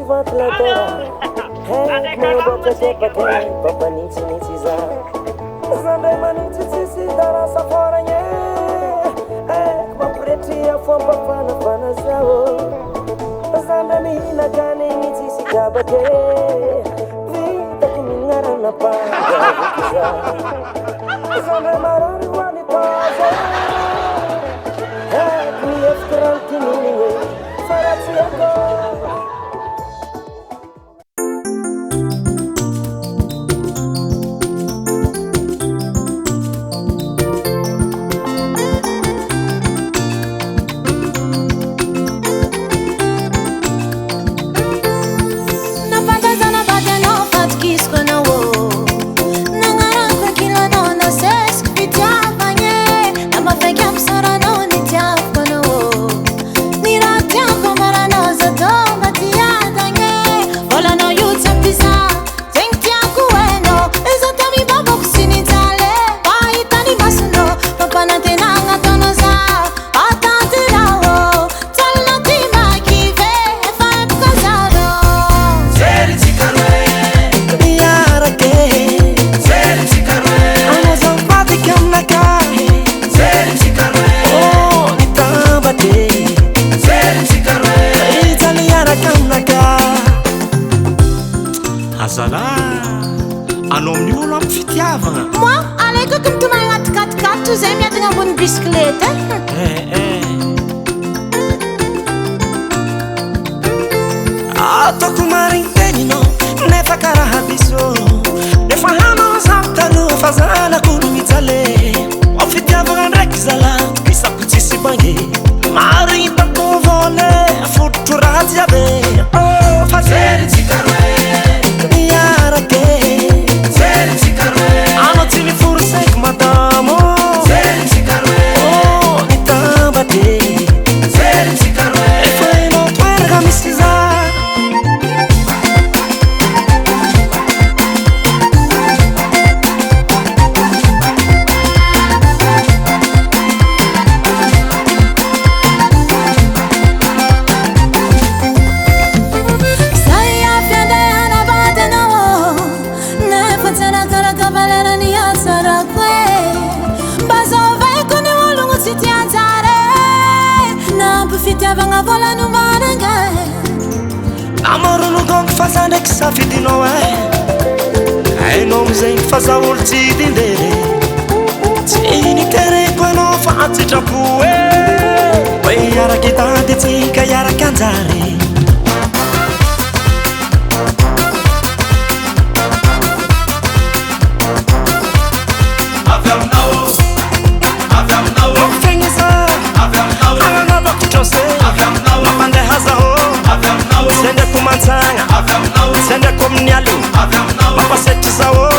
ventilateur. Hey, mebotra tepake, papa nitsi za. Zandai manitsi tsisi dara safara nye. Hey, mapreti ya fomba fana zao. Zandai mina kane nitsi sikabake. Vita kumingara na panga vikiza. Zandai marari wanitaza. Hey, kuyefkranti niniwe, farati yako. Moi, allez, que tu m'as un 4x4, tu sais, il y a une bonne bicyclette. Ato kumarinteni no, ne fakara habiso. Ne fahano zaptalo, fazana kurumizale. Ofitiavo andrekizala, kisa kutisi bange. Marinta kovole, futurati abe. Oh, fazeri zikarwe, yarake. Zeri zikarwe, anotini furusek madamo. Zeri zikarwe, oh, nitabate. Zeri zikarwe, efo no twerga misiza. Namoro no gongo fazanda que safidi não é. Ai nome zen faza ulti dindere. Tini tere kwa no fati chapue. Bai yara kita de tika yara kanzari. Sende kumnyali, mapaseti zao,